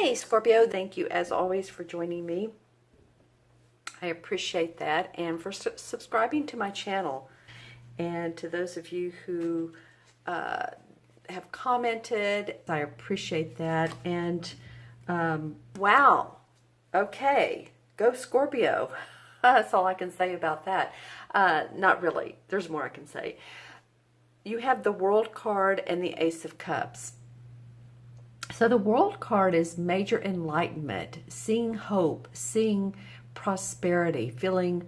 Hey Scorpio, thank you as always for joining me. I appreciate that, and for subscribing to my channel. And to those of you who have commented, I appreciate that. And wow, okay, go Scorpio. That's all I can say about that. Not really, there's more I can say. You have the World card and the Ace of Cups. So the World card is major enlightenment, seeing hope, seeing prosperity, feeling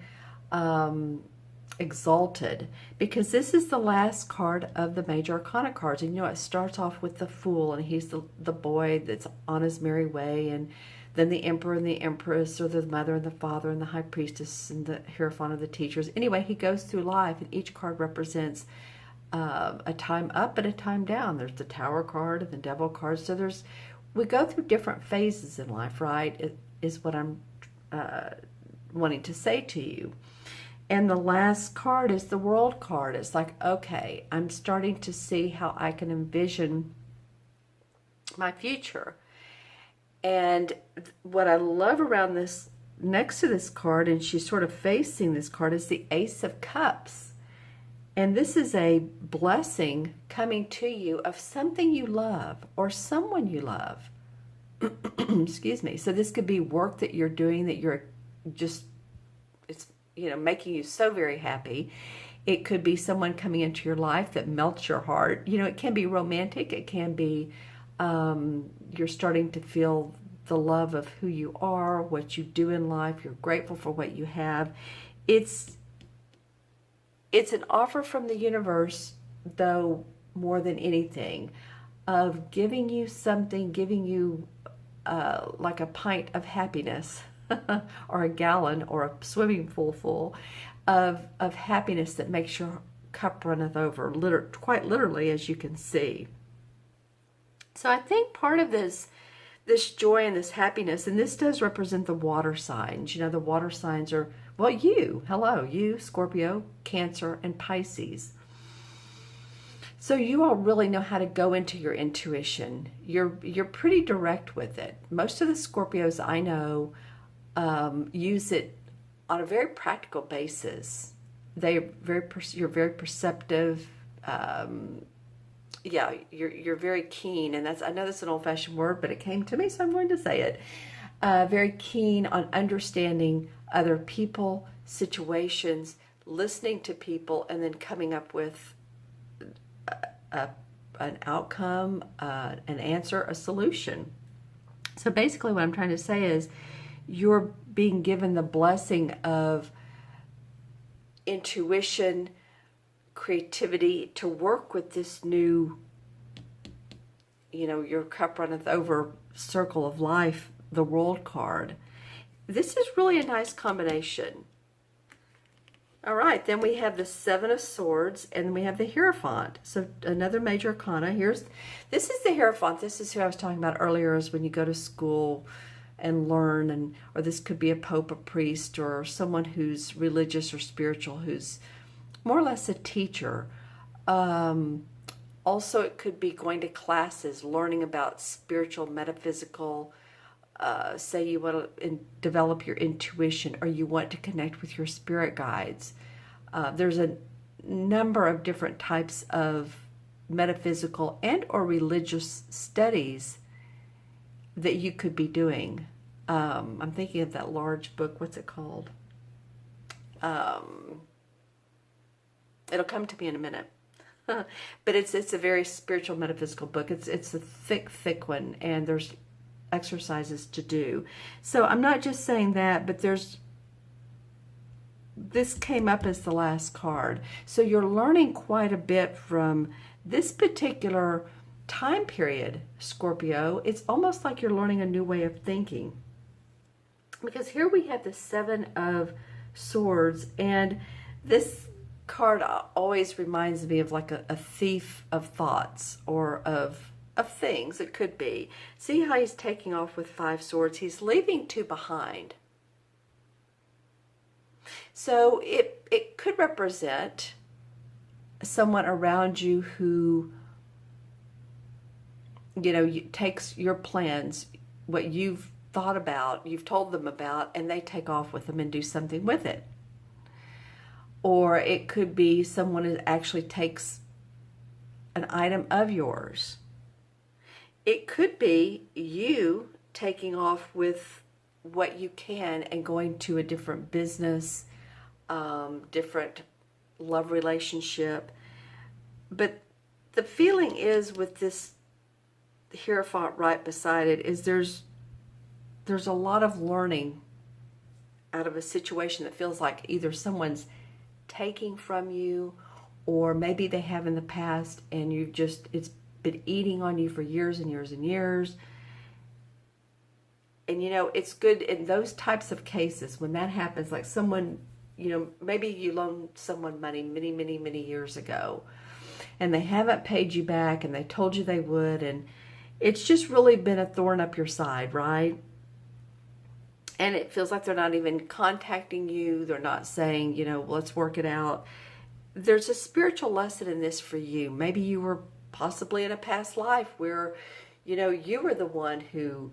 exalted, because this is the last card of the major arcana cards. And it starts off with the Fool, and he's the boy that's on his merry way, and then the Emperor and the Empress, or the Mother and the Father and the High Priestess and the Hierophant of the Teachers. Anyway, he goes through life, and each card represents a time up and a time down. There's the Tower card and the Devil card. So we go through different phases in life, right? Is what I'm wanting to say to you. And the last card is the World card. It's like, okay, I'm starting to see how I can envision my future. And what I love around this, next to this card, and she's sort of facing this card, is the Ace of Cups. And this is a blessing coming to you of something you love or someone you love. Excuse me. So this could be work that you're doing that you're just, it's, making you so very happy. It could be someone coming into your life that melts your heart. It can be romantic. It can be you're starting to feel the love of who you are, what you do in life. You're grateful for what you have. It's an offer from the universe, though, more than anything, of giving you something, giving you like a pint of happiness or a gallon or a swimming pool full of happiness that makes your cup runneth over, quite literally, as you can see. So I think part of this joy and this happiness, and this does represent the water signs. The water signs are, well, you, Scorpio, Cancer, and Pisces. So you all really know how to go into your intuition. You're pretty direct with it. Most of the Scorpios I know use it on a very practical basis. You're very perceptive. Yeah, you're very keen, and I know that's an old-fashioned word, but it came to me, so I'm going to say it. Very keen on understanding other people, situations, listening to people, and then coming up with an outcome, an answer, a solution. So basically what I'm trying to say is you're being given the blessing of intuition, creativity to work with this new, your cup runneth over circle of life, the World card. This is really a nice combination. All right, then we have the Seven of Swords, and then we have the Hierophant. So another major arcana. This is the Hierophant. This is who I was talking about earlier, is when you go to school and learn, or this could be a pope, a priest, or someone who's religious or spiritual, who's more or less a teacher. Also, it could be going to classes, learning about spiritual, metaphysical. Say you want to develop your intuition, or you want to connect with your spirit guides. There's a number of different types of metaphysical and or religious studies that you could be doing. I'm thinking of that large book. What's it called? It'll come to me in a minute. But it's a very spiritual, metaphysical book. It's a thick one, and there's exercises to do. So I'm not just saying that, but this came up as the last card. So you're learning quite a bit from this particular time period, Scorpio. It's almost like you're learning a new way of thinking. Because here we have the Seven of Swords, and this card always reminds me of like a thief of thoughts, or of things. It could be. See how he's taking off with 5 swords? He's leaving 2 behind. So it could represent someone around you who, takes your plans, what you've thought about, you've told them about, and they take off with them and do something with it. Or it could be someone who actually takes an item of yours. It could be you taking off with what you can and going to a different business, different love relationship. But the feeling is with this Hierophant right beside it is there's a lot of learning out of a situation that feels like either someone's taking from you, or maybe they have in the past and it's been eating on you for years and years and years. And it's good in those types of cases when that happens, like someone, maybe you loaned someone money many, many, many years ago and they haven't paid you back and they told you they would, and it's just really been a thorn up your side, right? And it feels like they're not even contacting you. They're not saying, let's work it out. There's a spiritual lesson in this for you. Maybe you were possibly in a past life where, you were the one who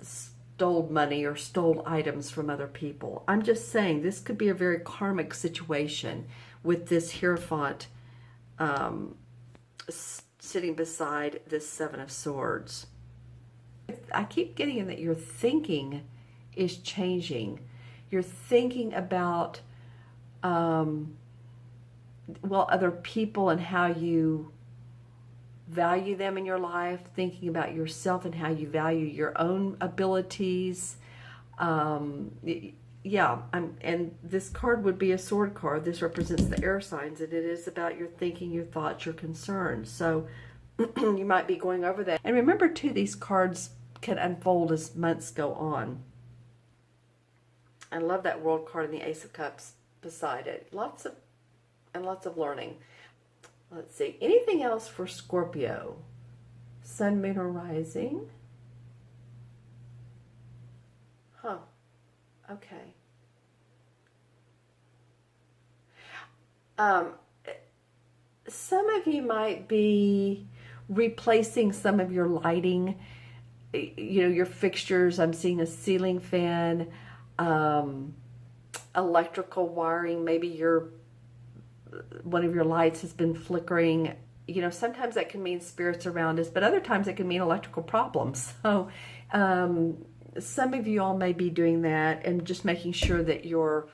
stole money or stole items from other people. I'm just saying this could be a very karmic situation with this Hierophant sitting beside this Seven of Swords. I keep getting in that your thinking is changing. You're thinking about, other people and how you value them in your life, thinking about yourself and how you value your own abilities. And this card would be a sword card. This represents the air signs, and it is about your thinking, your thoughts, your concerns. So you might be going over that. And remember too, these cards can unfold as months go on. I love that World card and the Ace of Cups beside it. Lots of learning. Let's see. Anything else for Scorpio? Sun, Moon, or Rising? Okay. Some of you might be replacing some of your lighting, your fixtures. I'm seeing a ceiling fan, electrical wiring. Maybe one of your lights has been flickering. Sometimes that can mean spirits around us, but other times it can mean electrical problems. So some of you all may be doing that and just making sure that your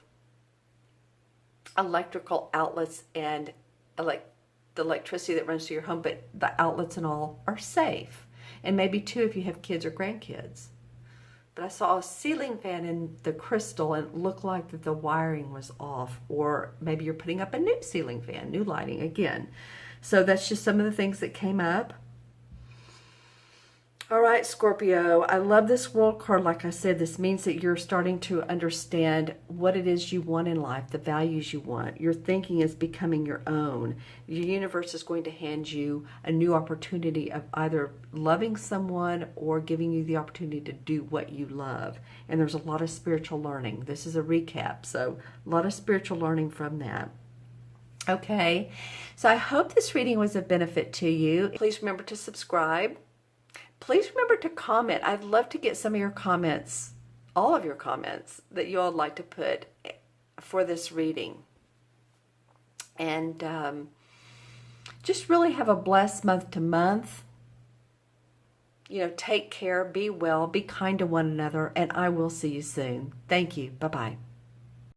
electrical outlets and the electricity that runs to your home, but the outlets and all are safe. And maybe too if you have kids or grandkids. But I saw a ceiling fan in the crystal and it looked like that the wiring was off, or maybe you're putting up a new ceiling fan, new lighting again. So that's just some of the things that came up. All right, Scorpio, I love this World card. Like I said, this means that you're starting to understand what it is you want in life, the values you want. Your thinking is becoming your own. Your universe is going to hand you a new opportunity of either loving someone or giving you the opportunity to do what you love. And there's a lot of spiritual learning. This is a recap, so a lot of spiritual learning from that. Okay, so I hope this reading was of benefit to you. Please remember to subscribe. Please remember to comment. I'd love to get some of your comments, all of your comments that you all would like to put for this reading. And just really have a blessed month to month. Take care, be well, be kind to one another, and I will see you soon. Thank you. Bye-bye.